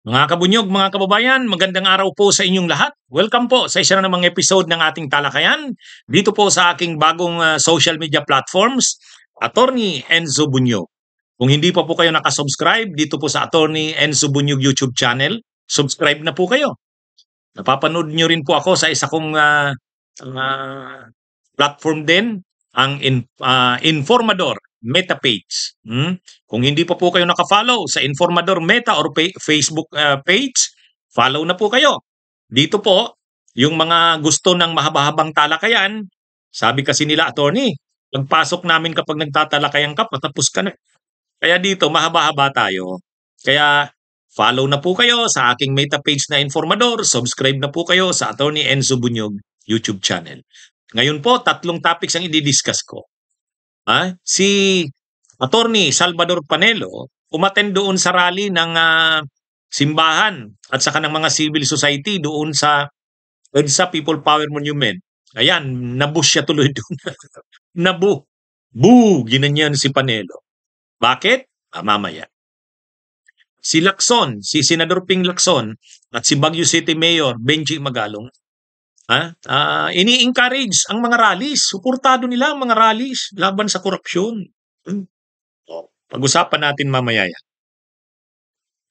Mga kabunyog, mga kababayan, magandang araw po sa inyong lahat. Welcome po sa isa na namang episode ng ating talakayan dito po sa aking bagong social media platforms, Attorney Enzo Bunyog. Kung hindi pa po kayo nakasubscribe dito po sa Attorney Enzo Bunyog YouTube channel, subscribe na po kayo. Napapanood nyo rin po ako sa isa kong platform din, ang Informador Meta page. Kung hindi pa po kayo naka-follow sa Informador Meta or Facebook page, follow na po kayo. Dito po, yung mga gusto ng mahaba-habang talakayan, sabi kasi nila, attorney, pagpasok namin kapag nagtatalakayan ka, patapos ka na. Kaya dito, mahaba-haba tayo. Kaya follow na po kayo sa aking Meta page na Informador, subscribe na po kayo sa Attorney Enzo Bunyog YouTube channel. Ngayon po, 3 topics ang i-discuss ko. Si Attorney Salvador Panelo umattend doon sa rally ng simbahan at saka ng mga civil society doon sa EDSA People Power Monument. Ayan, nabush siya tuloy doon. Nabu. Boo! Ginanyan si Panelo. Bakit? Mamaya. Si Lacson, si Senador Ping Lacson at si Baguio City Mayor Benji Magalong, ini-encourage ang mga rallies. Suportado nila ang mga rallies laban sa korupsyon. Pag-usapan natin mamaya yan.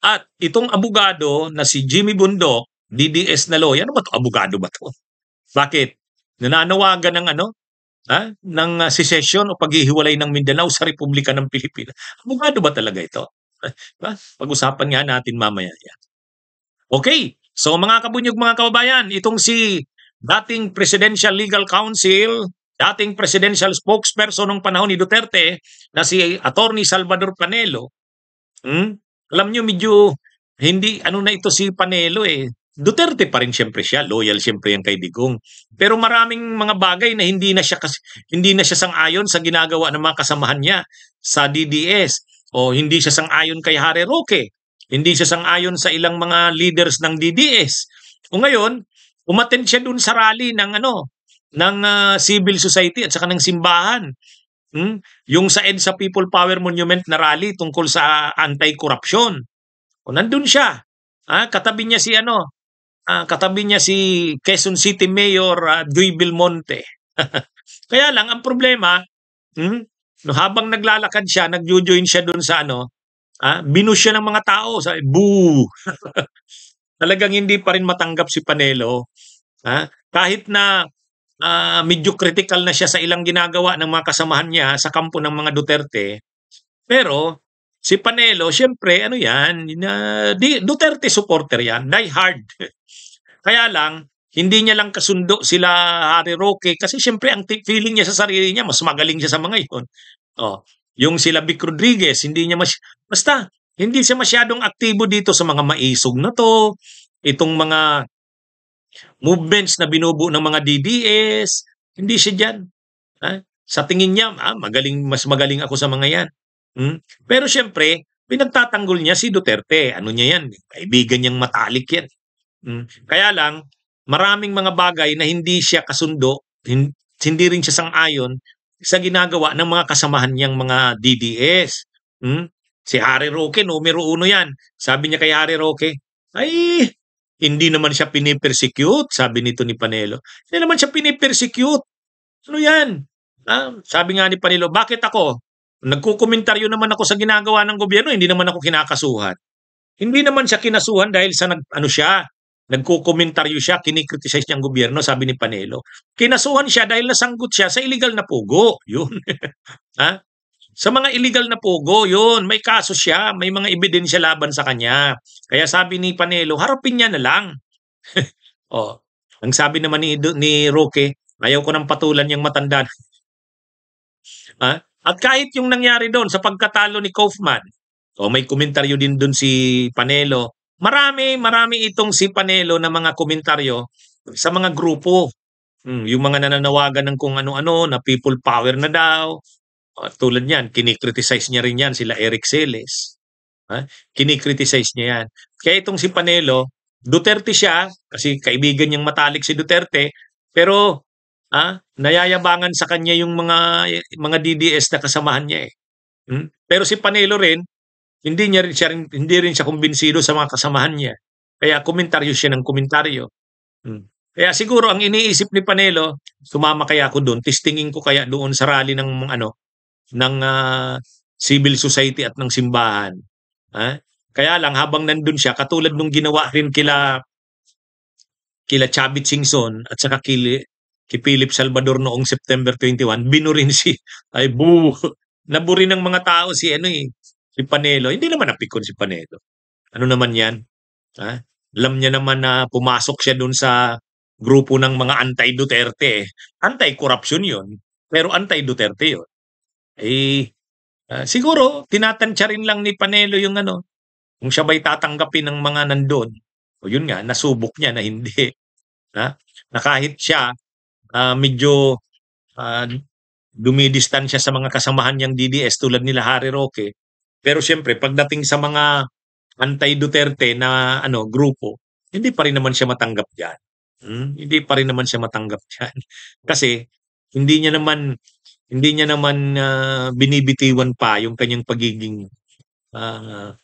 At itong abogado na si Jimmy Bundok, DDS na lawyer, ano ba ito? Abogado ba ito? Bakit? Nananawagan ng ng secession o paghihiwalay ng Mindanao sa Republika ng Pilipinas. Abogado ba talaga ito? Pag-usapan nga natin mamaya yan. Okay, so mga kabunyog, mga kababayan, itong si dating Presidential Legal Counsel, dating presidential spokesperson ng panahon ni Duterte na si Attorney Salvador Panelo. Alam nyo, medyo hindi, na ito si Panelo eh. Duterte pa rin siyempre siya, loyal siyempre yan kay Digong. Pero maraming mga bagay na hindi na siya sang-ayon sa ginagawa ng mga kasamahan niya sa DDS, o hindi siya sang-ayon kay Harry Roque, hindi siya sang-ayon sa ilang mga leaders ng DDS. O ngayon, umattend siya dun sa rally ng civil society at saka ng simbahan. Yung sa EDSA People Power Monument na rally tungkol sa anti-corruption. O nandun siya. Katabi niya si Quezon City Mayor Joy Belmonte. Kaya lang ang problema, habang naglalakad siya, nagjo-join siya dun sa binush siya ng mga tao, sabi, boo. Talagang hindi pa rin matanggap si Panelo. Kahit na medyo critical na siya sa ilang ginagawa ng mga kasamahan niya sa kampo ng mga Duterte. Pero si Panelo, siyempre, Duterte supporter yan, die hard. Kaya lang, hindi niya lang kasundo sila Harry Roque kasi siyempre ang feeling niya sa sarili niya, mas magaling siya sa mga iyon. Yung sila Vic Rodriguez, hindi siya masyadong aktibo dito sa mga maisog na to, itong mga movements na binubuo ng mga DDS, hindi siya dyan. Sa tingin niya, mas magaling ako sa mga yan. Pero siyempre, pinagtatanggol niya si Duterte. Ano niya yan? Kaibigan niyang matalik yan. Kaya lang, maraming mga bagay na hindi siya kasundo, hindi rin siya sang-ayon sa ginagawa ng mga kasamahan niyang mga DDS. Si Harry Roque, numero 1 yan. Sabi niya kay Harry Roque, hindi naman siya pinipersecute, sabi nito ni Panelo. Hindi naman siya pinipersecute. Ano yan? Sabi nga ni Panelo, bakit ako? Nagkukomentaryo naman ako sa ginagawa ng gobyerno, hindi naman ako kinakasuhan. Hindi naman siya kinasuhan dahil sa nagkukomentaryo siya, kinikriticize niya ang gobyerno, sabi ni Panelo. Kinasuhan siya dahil nasanggot siya sa illegal na pugo. Yun. Sa mga illegal na pugo, yun, may kaso siya, may mga ebidensya laban sa kanya. Kaya sabi ni Panelo, harapin niya na lang. Ang sabi naman ni Roque, ayaw ko nang patulan yung matanda. At kahit yung nangyari doon sa pagkatalo ni Kaufman, may komentaryo din doon si Panelo. Marami itong si Panelo na mga komentaryo sa mga grupo. Yung mga nananawagan ng kung ano-ano, na people power na daw. Tulad niyan, kinikriticize niya rin yan, sila Eric Celes. Kinikriticize niya yan. Kaya itong si Panelo, Duterte siya, kasi kaibigan niyang matalik si Duterte, pero nayayabangan sa kanya yung mga DDS na kasamahan niya eh. Pero si Panelo rin, hindi rin siya kumbinsido sa mga kasamahan niya. Kaya komentaryo siya ng komentaryo. Hmm. Kaya siguro ang iniisip ni Panelo, sumama kaya ako doon, testingin ko kaya doon sa rally ng ano, ng civil society at ng simbahan. Ha? Kaya lang habang nandun siya, katulad nung ginawa rin kila Chavit Singson at saka kay Philip Salvador noong September 21, binurin si ay boo. Naburi ng mga tao si ano si Panelo. Hindi naman napikon si Panelo. Ano naman 'yan? Ha? Alam niya naman na pumasok siya doon sa grupo ng mga anti-Duterte. Anti-corruption 'yon, pero anti-Duterte 'yon. Eh siguro tinatantya rin lang ni Panelo yung ano, kung siya ba'y tatanggapin ng mga nandoon. O yun nga, nasubok niya na hindi. Ha? Na kahit siya medyo ah, dumidistansya sa mga kasamahan niyang DDS tulad nila Harry Roque. Pero siyempre, pagdating sa mga anti-Duterte na ano grupo, hindi pa rin naman siya matanggap diyan. Hindi pa rin naman siya matanggap diyan. Kasi hindi niya naman binibitiwan pa yung kanyang pagiging ah,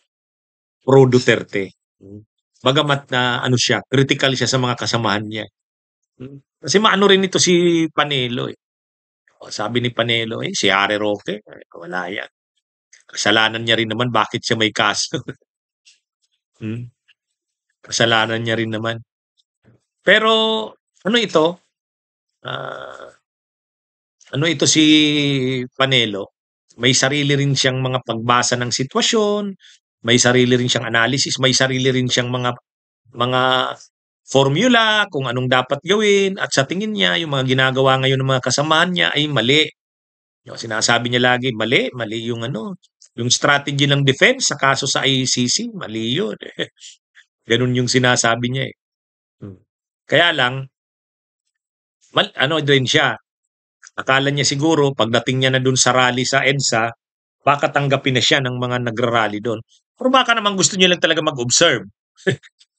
pro Duterte. Bagamat na ano siya, critical siya sa mga kasamahan niya. Kasi maano rin ito si Panelo eh. O, sabi ni Panelo, si Harry Roque, wala yan. Kasalanan niya rin naman bakit siya may kaso. Hmm, kasalanan niya rin naman. Pero ano ito? Ah, ano ito si Panelo? May sarili rin siyang mga pagbasa ng sitwasyon, may sarili rin siyang analysis, may sarili rin siyang mga formula kung anong dapat gawin at sa tingin niya yung mga ginagawa ngayon ng mga kasamahan niya ay mali. Yung sinasabi niya lagi, mali, mali yung ano, yung strategy ng defense sa kaso sa ICC, mali yun. Ganun yung sinasabi niya eh. Kaya lang, ano din siya, akala niya siguro pagdating niya na dun sa rally sa EDSA, baka tanggapin na siya ng mga nagra-rally doon. Pero baka naman gusto niya lang talaga mag-observe.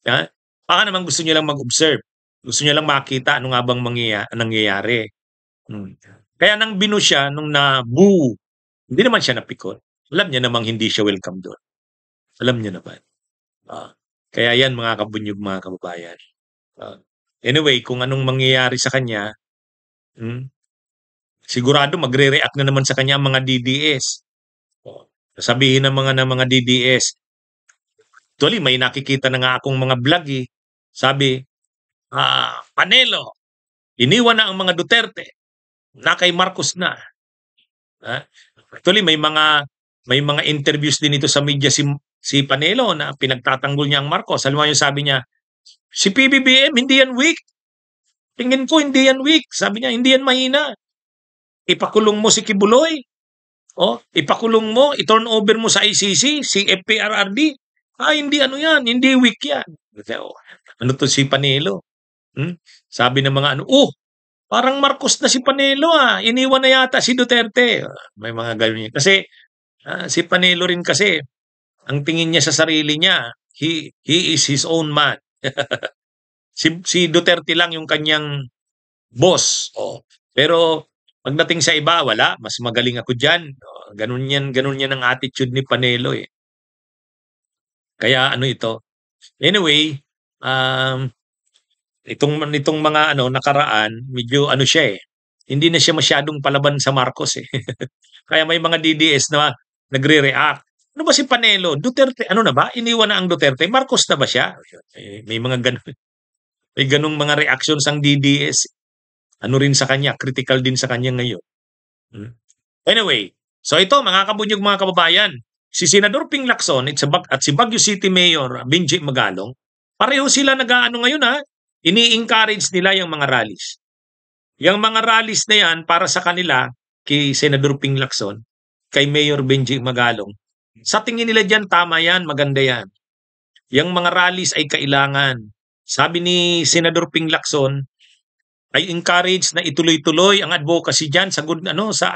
Ha? Baka naman gusto niya lang mag-observe. Gusto niya lang makita ano nga bang nangyayari. Kaya nang binu siya, nung na-boo, hindi naman siya napikon. Alam niya namang hindi siya welcome doon. Alam niya naman. Kaya yan mga kabunyog, mga kababayan. Anyway, kung anong mangyayari sa kanya, sigurado magre-react na naman sa kanya ang mga DDS. Sabihin ng mga DDS, actually may nakikita na nga akong mga vlog eh. Sabi, Panelo, iniwan na ang mga Duterte, na kay Marcos na. Actually may mga interviews din ito sa media si Panelo na pinagtatanggol niya ang Marcos. Alam mo yung sabi niya, si PBBM hindi yan weak. Tingin ko hindi yan weak. Sabi niya, hindi yan mahina. Ipakulong mo si Kibuloy. Ipakulong mo, i-turn over mo sa ICC, si FPRRD. Hindi ano yan, hindi weak yan. Ano to si Panelo? Sabi ng mga ano, parang Marcos na si Panelo iniwan na yata si Duterte. May mga ganyan. Kasi si Panelo rin kasi, ang tingin niya sa sarili niya, he is his own man. si Duterte lang yung kanyang boss. Pero pagdating sa iba, wala. Mas magaling ako dyan. Ganun yan ang attitude ni Panelo eh. Kaya ano ito. Anyway, itong mga nakaraan, medyo ano siya eh. Hindi na siya masyadong palaban sa Marcos eh. Kaya may mga DDS na nagre-react. Ano ba si Panelo? Duterte, ano na ba? Iniwan na ang Duterte? Marcos na ba siya? May mga ganun. May ganung mga reactions ang DDS. Ano rin sa kanya, critical din sa kanya ngayon. Anyway, so ito mga kabunyog, mga kababayan, si Senador Ping Lacson at si Baguio City Mayor Benji Magalong, pareho sila nag-aano ngayon ini-encourage nila yung mga rallies. Yung mga rallies na yan para sa kanila, kay Senador Ping Lacson, kay Mayor Benji Magalong, sa tingin nila dyan, tama yan, maganda yan. Yung mga rallies ay kailangan. Sabi ni Senador Ping Lacson, ay encourage na ituloy-tuloy ang advocacy dyan sa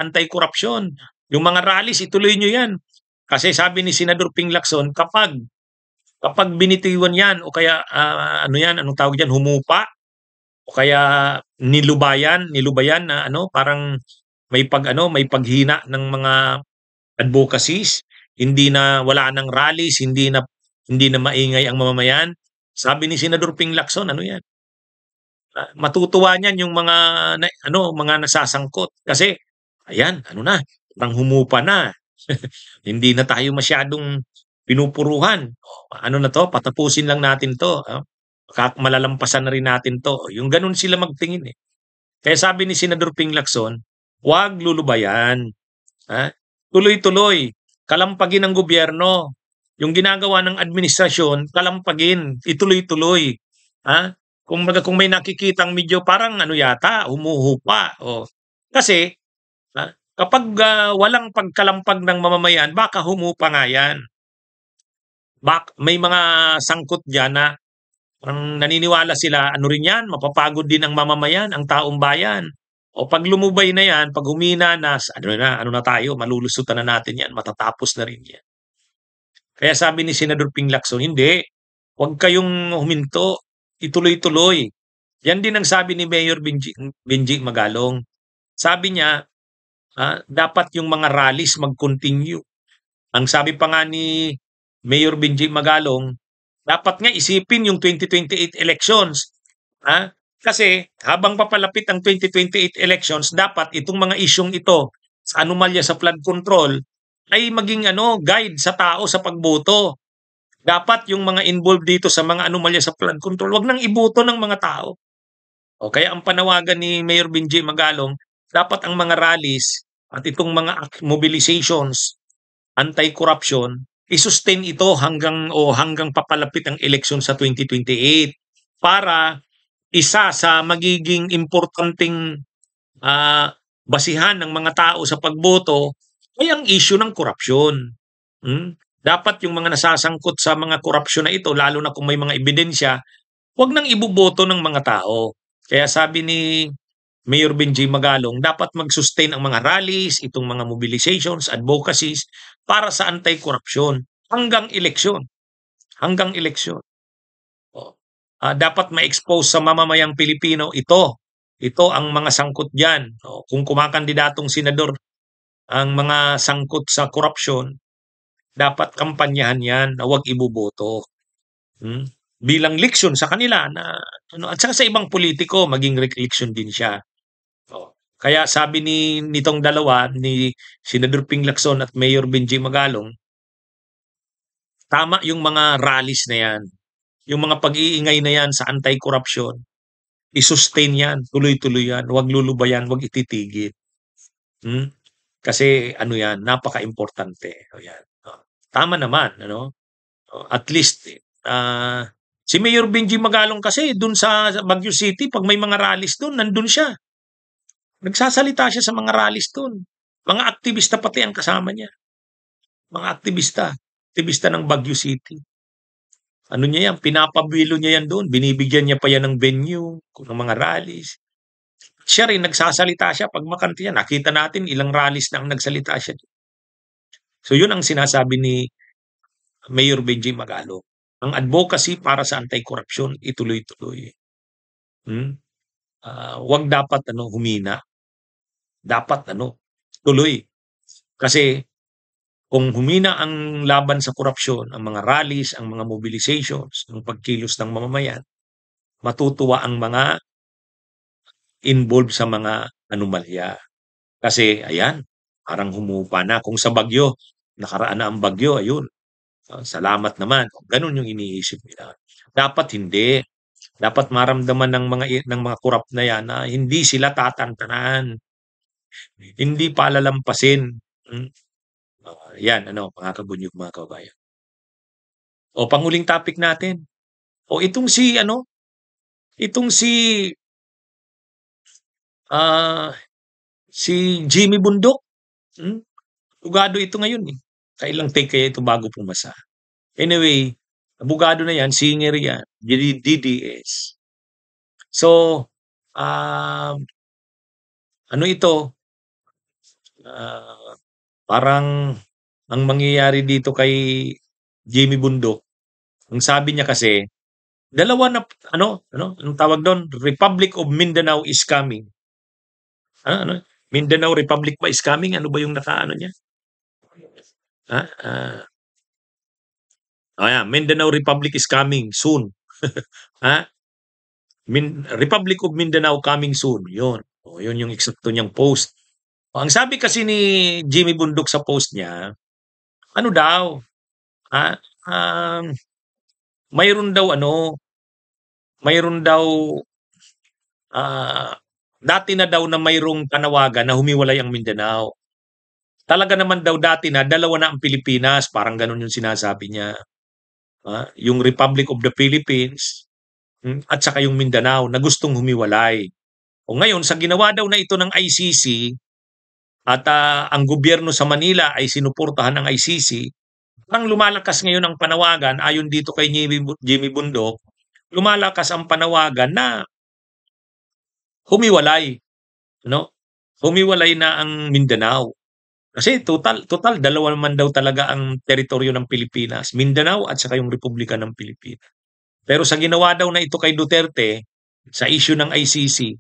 anti-corruption. Yung mga rallies, ituloy nyo yan. Kasi sabi ni Senador Ping Lacson, kapag binitiwan yan o kaya anong tawag diyan, humupa o kaya nilubayan na parang may paghina ng mga advocacies, hindi na wala ng rallies, hindi na maingay ang mamamayan. Sabi ni Senador Ping Lacson, ano 'yan, matutuwa niyan yung mga nasasangkot kasi ayan, ano na, parang humupa na. Hindi na tayo masyadong pinupuruhan. Ano na 'to, patapusin lang natin 'to, malalampasan na rin natin 'to. Yung gano'n sila magtingin, eh. Kaya sabi ni Senador Ping Lacson, "Huwag lulubayan, ha? Tuloy-tuloy, kalampagin ng gobyerno. Yung ginagawa ng administrasyon, kalampagin, ituloy-tuloy, ha? Kumbaga kung may nakikitang medyo parang ano yata, humuhupa, oh. Kasi, kapag, walang pagkalampag ng mamamayan, baka humupa nga 'yan. May mga sangkot diyan na parang naniniwala sila ano rin 'yan, mapapagod din ang mamamayan, ang taong bayan. O 'pag lumubay na 'yan, 'pag humina na, ano na tayo, malulusutan na natin 'yan, matatapos na rin 'yan." Kaya sabi ni Senador Ping Lacson, "Hindi, 'wag kayong huminto, ituloy-tuloy." Yan din ang sabi ni Mayor Benji Magalong. Sabi niya, dapat yung mga rallies mag-continue. Ang sabi pa nga ni Mayor Benji Magalong, dapat nga isipin yung 2028 elections. Kasi habang papalapit ang 2028 elections, dapat itong mga isyung ito sa anomalya sa flood control ay maging guide sa tao sa pagboto. Dapat yung mga involved dito sa mga anomalya sa flood control, wag nang iboto ng mga tao. O kaya ang panawagan ni Mayor Benji Magalong, dapat ang mga rallies at itong mga mobilizations, anti-corruption, i-sustain ito hanggang papalapit ang eleksyon sa 2028 para isa sa magiging importanteng basihan ng mga tao sa pagboto ay ang issue ng korupsyon. Dapat yung mga nasasangkot sa mga korupsyon na ito, lalo na kung may mga ebidensya, wag nang iboboto ng mga tao. Kaya sabi ni Mayor Benji Magalong, dapat mag-sustain ang mga rallies, itong mga mobilizations, advocacies, para sa anti-corruption hanggang eleksyon. Hanggang eleksyon. Dapat ma-expose sa mamamayang Pilipino ito. Ito ang mga sangkot diyan. Kung kumakandidatong senador ang mga sangkot sa korupsyon, dapat kampanyahan yan na huwag iboboto. Bilang leksyon sa kanila na at saka sa ibang politiko maging leksyon din siya. Kaya sabi nitong dalawa, ni Senador Ping Lacson at Mayor Benji Magalong, tama yung mga rallies na yan. Yung mga pag-iingay na yan sa anti-corruption, i-sustain yan, tuloy-tuloy yan, huwag lulubayan, huwag ititigil. Kasi yan, napaka-importante. Yan. Tama naman, at least, si Mayor Benji Magalong kasi dun sa Baguio City, pag may mga rallies dun, nandun siya. Nagsasalita siya sa mga rallies dun. Mga aktivista pati ang kasama niya. Mga aktivista ng Baguio City. Ano niya yan, pinapabilo niya yan doon. Binibigyan niya pa yan ng venue, ng mga rallies. Siya rin, nagsasalita siya pag makante yan. Nakita natin ilang rallies na ang nagsalita siya. So yun ang sinasabi ni Mayor Benji Magalong. Ang advocacy para sa anti-corruption, ituloy-tuloy. Wag dapat humina. Dapat tuloy. Kasi kung humina ang laban sa korupsyon, ang mga rallies, ang mga mobilizations, ang pagkilos ng mamamayan, matutuwa ang mga involved sa mga anomalya. Kasi ayan, parang humupa na. Kung sa Bagyo, nakaraan na ang Bagyo, ayun. Salamat naman. Ganun yung iniisip nila. Dapat hindi. Dapat maramdaman ng mga korap na yan na hindi sila tatantanan. Hindi palalampasin. Yan, mga kabunyog, mga kabayan. O, panguling topic natin. O, itong si Jimmy Bundok. Abogado ito ngayon eh. Kailang take kaya ito bago pumasa. Anyway, abogado na yan, singer yan, DDS. So, ito, parang ang mangyayari dito kay Jimmy Bundok, ang sabi niya kasi, dalawa na, anong tawag doon? Republic of Mindanao is coming. Mindanao Republic ba is coming? Ano ba yung niya? Ah, ayan, Mindanao Republic is coming soon. Ha? Republic of Mindanao coming soon. Yun. O, yun yung eksakto niyang post. O, ang sabi kasi ni Jimmy Bundok sa post niya, ano daw, ah, um, mayroon daw mayroon daw ah, dati na daw na mayroong panawagan na humiwalay ang Mindanao. Talaga naman daw dati na dalawa na ang Pilipinas, parang ganun yung sinasabi niya. Yung Republic of the Philippines at saka yung Mindanao na gustong humiwalay. O ngayon, sa ginawa daw na ito ng ICC at ang gobyerno sa Manila ay sinuportahan ng ICC, ang lumalakas ngayon ang panawagan ayon dito kay Jimmy Bundok, lumalakas ang panawagan na humiwalay, no? Humiwalay na ang Mindanao. Kasi total dalawa naman daw talaga ang teritoryo ng Pilipinas, Mindanao at saka yung Republika ng Pilipinas. Pero sa ginawa daw na ito kay Duterte, sa issue ng ICC,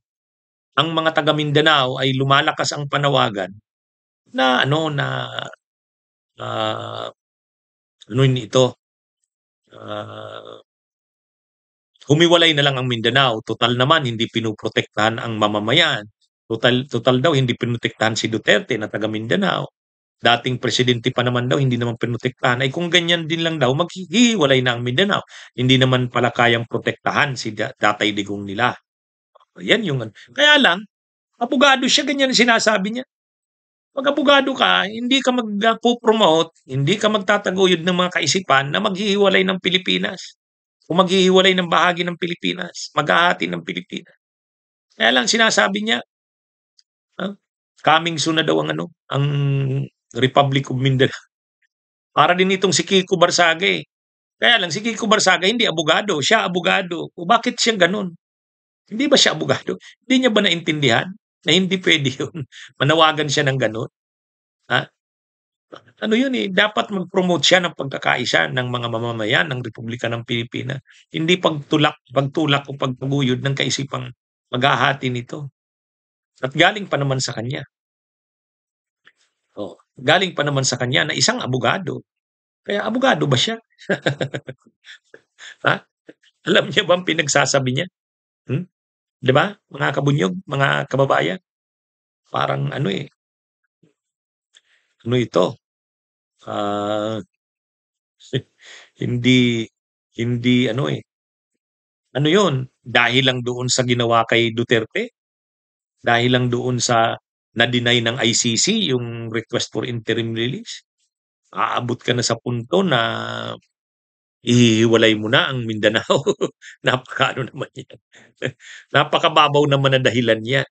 ang mga taga Mindanao ay lumalakas ang panawagan na ah, ano ito, ah, humiwalay na lang ang Mindanao. Total naman hindi pinoprotektahan ang mamamayan. Total daw hindi pinotektahan si Duterte na taga Mindanao. Dating presidente pa naman daw, hindi naman pinotektahan. Ay kung ganyan din lang daw, maghihiwalay na ang Mindanao. Hindi naman pala kayang protektahan si Tatay Digong nila. Yan yung kaya lang, abogado siya, ganyan ang sinasabi niya. Pag abogado ka, hindi ka magpo-promote, hindi ka magtataguyod ng mga kaisipan na maghihiwalay ng Pilipinas o maghihiwalay ng bahagi ng Pilipinas, maghahati ng Pilipinas. Kaya lang sinasabi niya, ah, coming soon na daw ang Republic of Mindanao. Para din itong si Kiko Barsaga eh. Kaya lang si Kiko Barsaga hindi abogado, siya abogado. O bakit siya ganun? Hindi ba siya abogado? Hindi niya ba naintindihan na hindi pwede yun? Manawagan siya ng ganun? Ha? Ano yun eh, dapat mag-promote siya ng pagkakaisa ng mga mamamayan ng Republika ng Pilipinas. Hindi pagtulak o pagpaguyod ng kaisipang maghahati nito. At galing pa naman sa kanya. Oh, galing pa naman sa kanya na isang abogado. Kaya abogado ba siya? Ha? Alam niya ba ang pinagsasabi niya? Hmm? 'Di ba? Mga kabunyog, mga kababayan, parang ano ito, ah, hindi hindi ano 'yun, dahil lang doon sa ginawa kay Duterte, dahil lang doon sa na-deny ng ICC yung request for interim release, aabot ka na sa punto na ihihiwalay mo na ang Mindanao. Napakaano naman 'yan, napakababaw naman na dahilan niyan.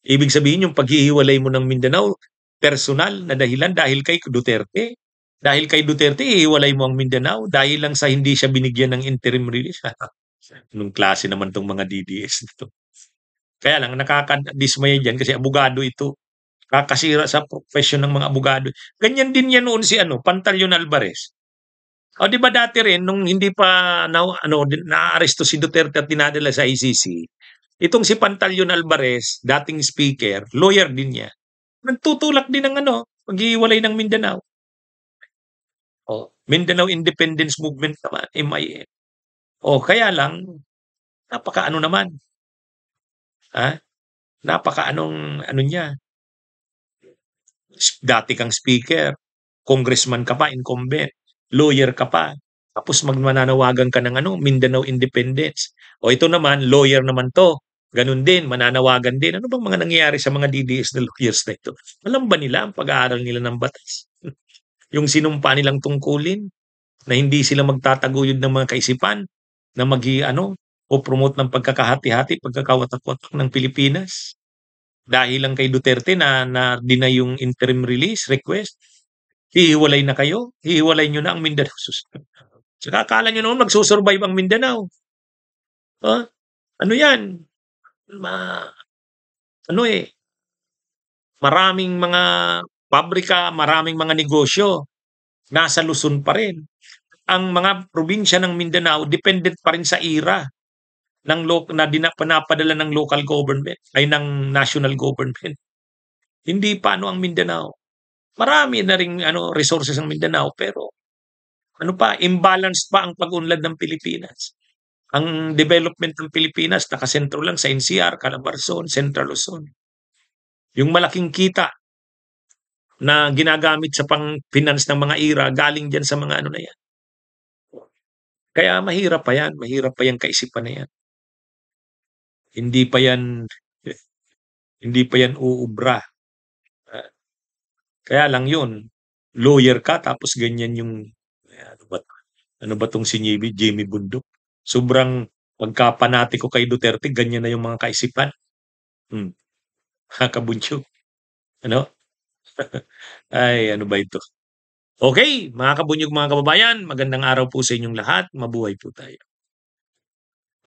Ibig sabihin yung paghihiwalay mo ng Mindanao, personal na dahilan dahil kay Duterte. Dahil kay Duterte, ihiwalay mo ang Mindanao dahil lang sa hindi siya binigyan ng interim release. Anong klase naman tong mga DDS nito? Kaya lang nakakadismaya diyan kasi abogado ito. Kakasira sa profesyon ng mga abogado. Ganyan din yan noon si Pantaleon Alvarez. O 'di ba dati rin nung hindi pa naaresto si Duterte at dinadala sa ICC, itong si Pantaleon Alvarez, dating speaker, lawyer din niya. Nagtutulak din ng paghihiwalay ng Mindanao. Oh, Mindanao Independence Movement naman, MIM. Oh, kaya lang napakaano naman, ha? Napakaanong niya, dati kang speaker, congressman ka pa, incumbent, lawyer ka pa, tapos mananawagan ka ng Mindanao Independence. O ito naman, lawyer naman 'to. Ganun din, mananawagan din. Ano bang mga nangyayari sa mga DDS na lawyers na ito? Alam ba nila ang pag-aaral nila ng batas? Yung sinumpa nilang tungkulin na hindi sila magtataguyod ng mga kaisipan na o promote ng pagkakahati-hati, pagkakawatak-watak ng Pilipinas. Dahil lang kay Duterte na-deny yung interim release request, hihiwalay na kayo, hihiwalay nyo na ang Mindanao. Saka akala nyo naman magsusurvive ang Mindanao. Ano yan? Ma, ano eh, maraming mga pabrika, maraming mga negosyo, nasa Luzon pa rin. Ang mga probinsya ng Mindanao, dependent pa rin sa IRA na pinapadala ng local government, ay ng national government. Hindi pa ang Mindanao. Marami na ring ano, resources ang Mindanao pero ano pa, imbalance pa ang pag-unlad ng Pilipinas. Ang development ng Pilipinas nakasentro lang sa NCR, Calabarzon, Central Luzon. Yung malaking kita na ginagamit sa pang-finance ng mga IRA galing diyan sa mga ano na 'yan. Kaya mahirap pa 'yang kaisipan na 'yan. Hindi pa 'yan hindi pa 'yan uubra. Ah, Kaya lang 'yun, lawyer ka tapos ganyan yung ano ba 'tong si Jimmy Bundok. Sobrang pagkapanatiko kay Duterte ganyan na yung mga kaisipan. Hmm, Nakakabunsyo, ano? Ay, ano ba ito? Okay, mga kabunyog, mga kababayan, magandang araw po sa inyong lahat. Mabuhay po tayo.